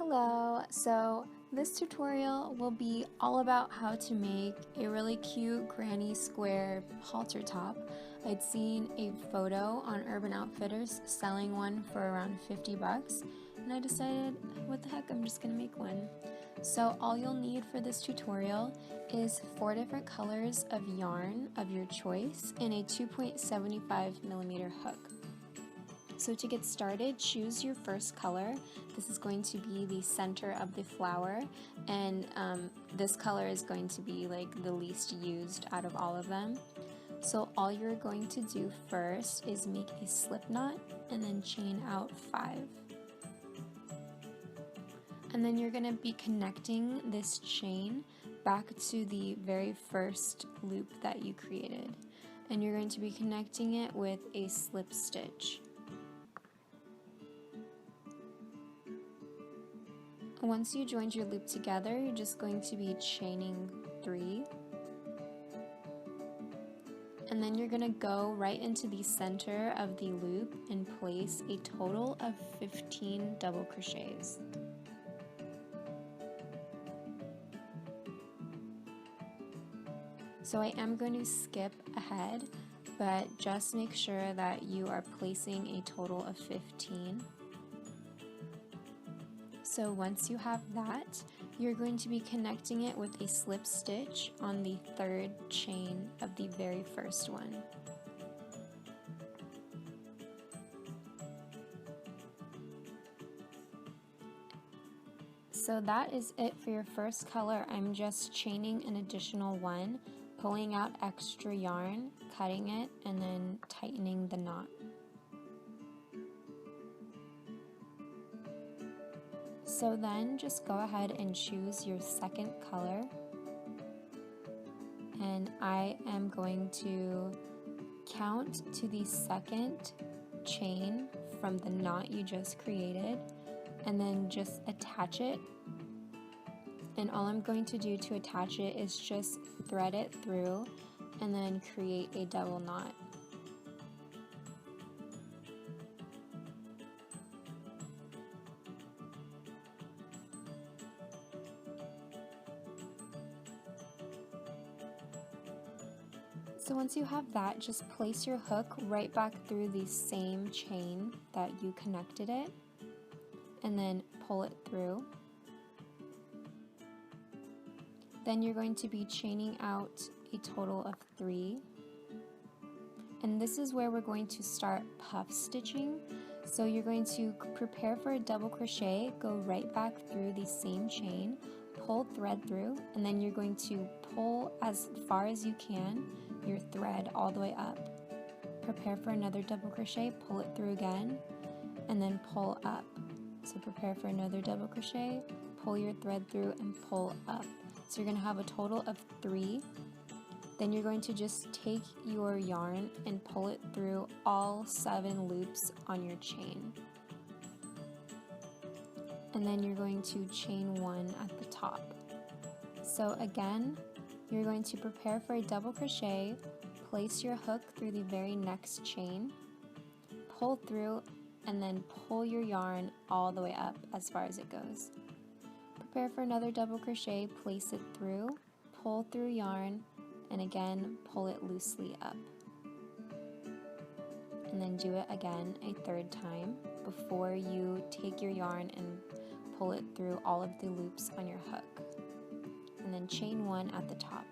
Hello, so this tutorial will be all about how to make a really cute granny square halter top. I'd seen a photo on Urban Outfitters selling one for around 50 bucks, and I decided, what the heck, I'm just gonna make one. So all you'll need for this tutorial is 4 different colors of yarn of your choice and a 2.75mm hook. So to get started, choose your first color. This is going to be the center of the flower, and this color is going to be like the least used out of all of them. So all you're going to do first is make a slip knot and then chain out 5. And then you're going to be connecting this chain back to the very first loop that you created. And you're going to be connecting it with a slip stitch. Once you joined your loop together, you're just going to be chaining 3. And then you're going to go right into the center of the loop and place a total of 15 double crochets. So I am going to skip ahead, but just make sure that you are placing a total of 15. So once you have that, you're going to be connecting it with a slip stitch on the 3rd chain of the very first one. So that is it for your first color. I'm just chaining an additional 1, pulling out extra yarn, cutting it, and then tightening the knot. So then just go ahead and choose your second color, and I am going to count to the 2nd chain from the knot you just created and then just attach it. And all I'm going to do to attach it is just thread it through and then create a double knot. So once you have that, just place your hook right back through the same chain that you connected it, and then pull it through. Then you're going to be chaining out a total of 3. And this is where we're going to start puff stitching. So you're going to prepare for a double crochet, go right back through the same chain, pull thread through, and then you're going to pull as far as you can your thread all the way up. Prepare for another double crochet, pull it through again, and then pull up. So prepare for another double crochet, pull your thread through, and pull up. So you're going to have a total of 3. Then you're going to just take your yarn and pull it through all 7 loops on your chain. And then you're going to chain 1 at the top. So again, you're going to prepare for a double crochet, place your hook through the very next chain, pull through, and then pull your yarn all the way up as far as it goes. Prepare for another double crochet, place it through, pull through yarn, and again pull it loosely up. And then do it again a 3rd time before you take your yarn and pull it through all of the loops on your hook. And then chain 1 at the top.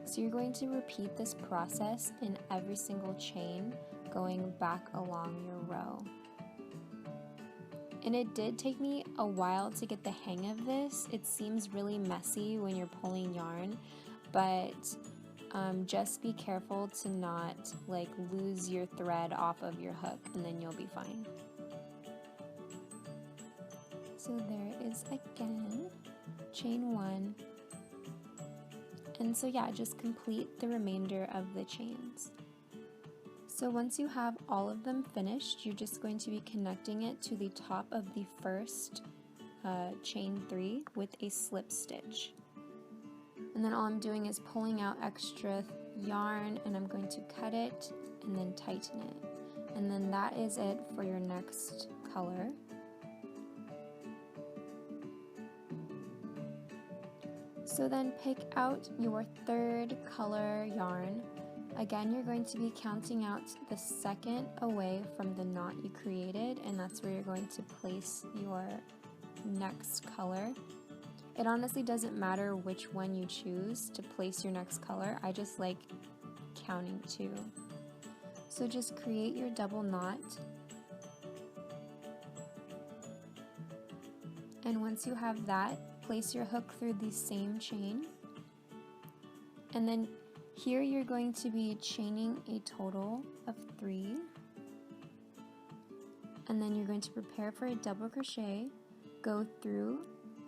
So you're going to repeat this process in every single chain going back along your row. And it did take me a while to get the hang of this. It seems really messy when you're pulling yarn, but just be careful to not lose your thread off of your hook, and then you'll be fine. So there is again, chain 1. And so yeah, just complete the remainder of the chains. So once you have all of them finished, you're just going to be connecting it to the top of the first chain 3 with a slip stitch. And then all I'm doing is pulling out extra yarn, and I'm going to cut it and then tighten it. And then that is it for your next color. So then pick out your third color yarn. Again, you're going to be counting out the second away from the knot you created, and that's where you're going to place your next color. It honestly doesn't matter which one you choose to place your next color. I just like counting 2. So just create your double knot. And once you have that, place your hook through the same chain. And then here you're going to be chaining a total of 3. And then you're going to prepare for a double crochet, go through,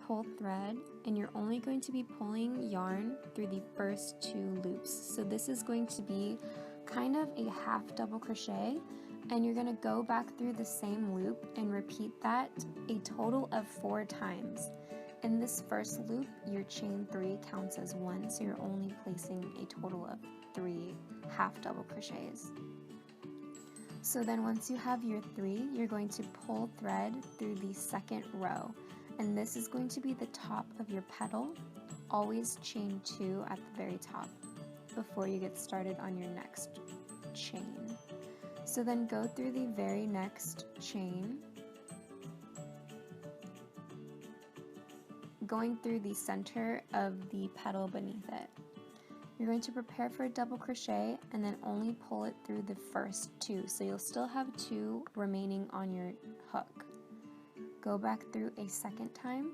pull thread, and you're only going to be pulling yarn through the first 2 loops. So this is going to be kind of a half double crochet, and you're going to go back through the same loop and repeat that a total of 4 times. In this first loop, your chain 3 counts as 1, so you're only placing a total of 3 half double crochets. So then once you have your 3, you're going to pull thread through the second row, and this is going to be the top of your petal. Always chain 2 at the very top before you get started on your next chain. So then go through the very next chain, going through the center of the petal beneath it. You're going to prepare for a double crochet and then only pull it through the first 2, so you'll still have 2 remaining on your hook. Go back through a second time,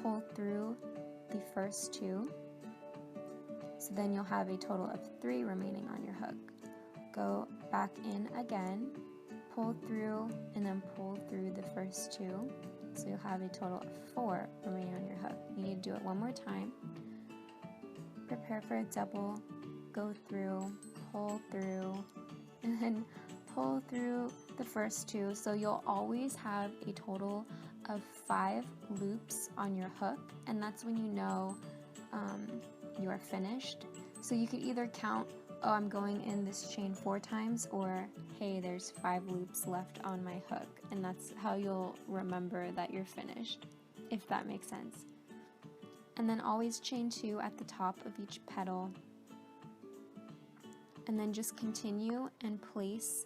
pull through the first 2, so then you'll have a total of 3 remaining on your hook. Go back in again, pull through, and then pull through the first 2, so you'll have a total of 4 remaining on your hook. You need to do it one more time. Prepare for a double, go through, pull through, and then pull through the first 2, so you'll always have a total of 5 loops on your hook, and that's when you know you are finished. So you could either count, oh, I'm going in this chain 4 times, or hey, there's 5 loops left on my hook, and that's how you'll remember that you're finished, if that makes sense. And then always chain 2 at the top of each petal, and then just continue and place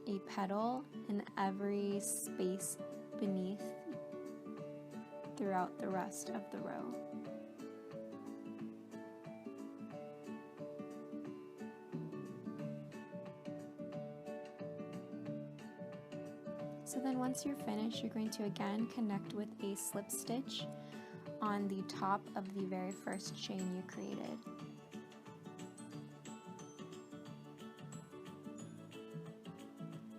a petal in every space beneath throughout the rest of the row. So then once you're finished, you're going to again connect with a slip stitch on the top of the very first chain you created.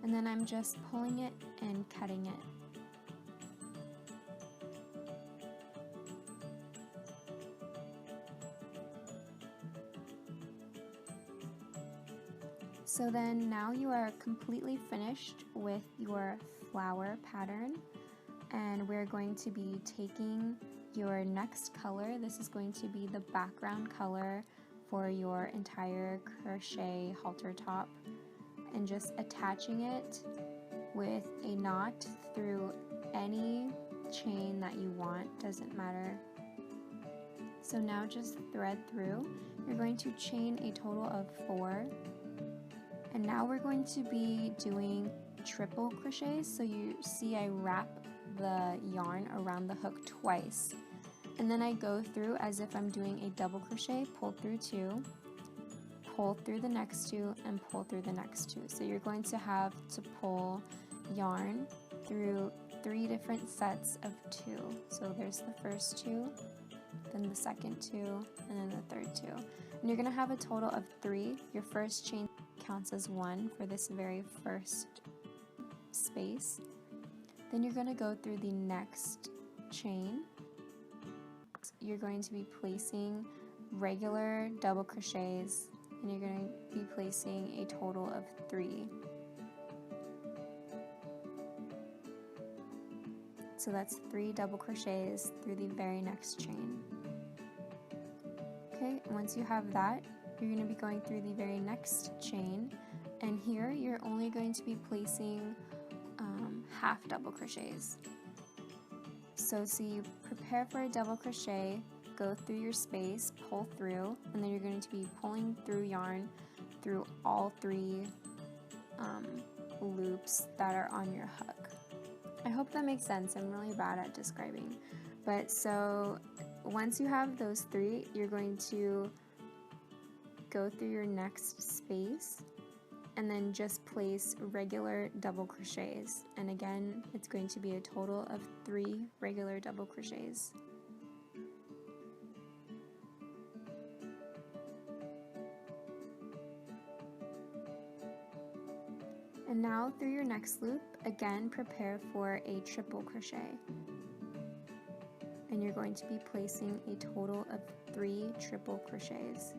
And then I'm just pulling it and cutting it. So then now you are completely finished with your flower pattern, and we're going to be taking your next color. This is going to be the background color for your entire crochet halter top, and just attaching it with a knot through any chain that you want, doesn't matter. So now just thread through. You're going to chain a total of 4, and now we're going to be doing triple crochets. So you see I wrap the yarn around the hook twice, and then I go through as if I'm doing a double crochet, pull through 2, pull through the next 2, and pull through the next 2. So you're going to have to pull yarn through 3 different sets of 2. So there's the first 2, then the second 2, and then the third 2. And you're going to have a total of 3. Your first chain counts as 1 for this very first space. Then you're going to go through the next chain. You're going to be placing regular double crochets, and you're going to be placing a total of 3. So that's 3 double crochets through the very next chain. Okay, and once you have that, you're going to be going through the very next chain, and here you're only going to be placing half double crochets. So see, you prepare prepare for a double crochet, go through your space, pull through, and then you're going to be pulling through yarn through all 3 loops that are on your hook. I hope that makes sense. I'm really bad at describing. But so once you have those 3, you're going to go through your next space and then just place regular double crochets. And again, it's going to be a total of 3 regular double crochets. And now through your next loop, again prepare for a triple crochet. And you're going to be placing a total of 3 triple crochets.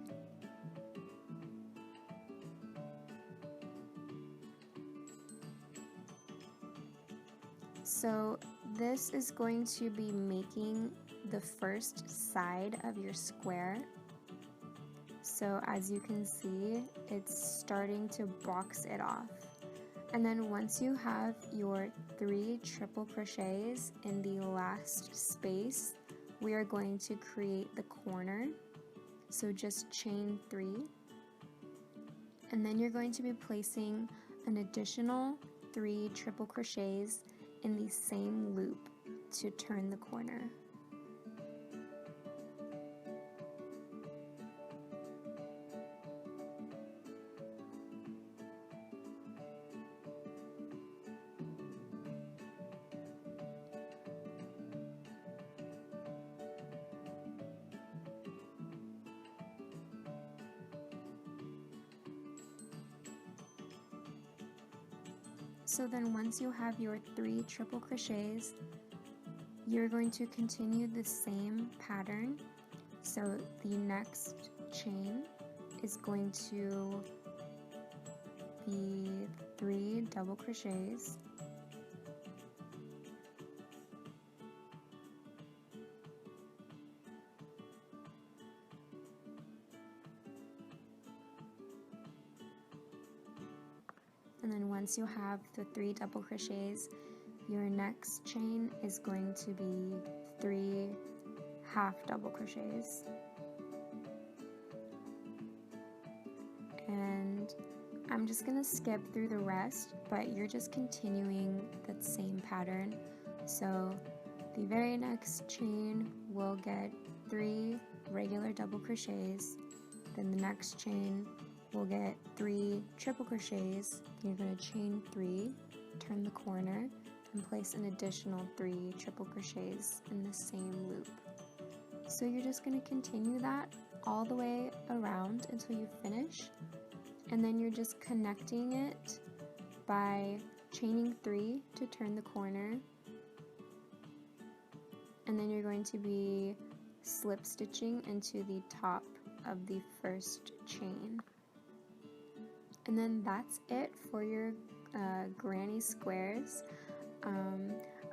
So this is going to be making the first side of your square. So as you can see, it's starting to box it off. And then once you have your 3 triple crochets in the last space, we are going to create the corner. So just chain 3. And then you're going to be placing an additional 3 triple crochets in the same loop to turn the corner. So then once you have your 3 triple crochets, you're going to continue the same pattern. So the next chain is going to be 3 double crochets. And then once you have the 3 double crochets, your next chain is going to be 3 half double crochets. And I'm just going to skip through the rest, but you're just continuing that same pattern. So the very next chain will get 3 regular double crochets, then the next chain we'll get 3 triple crochets. You're going to chain 3, turn the corner, and place an additional 3 triple crochets in the same loop. So you're just going to continue that all the way around until you finish, and then you're just connecting it by chaining 3 to turn the corner, and then you're going to be slip stitching into the top of the first chain. And then that's it for your granny squares.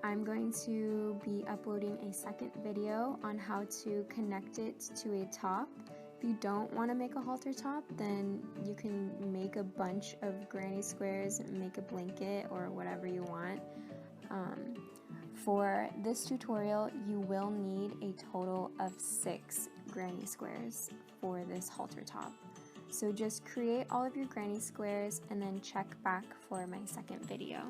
I'm going to be uploading a second video on how to connect it to a top. If you don't want to make a halter top, then you can make a bunch of granny squares and make a blanket or whatever you want. For this tutorial, you will need a total of 6 granny squares for this halter top. So just create all of your granny squares and then check back for my second video.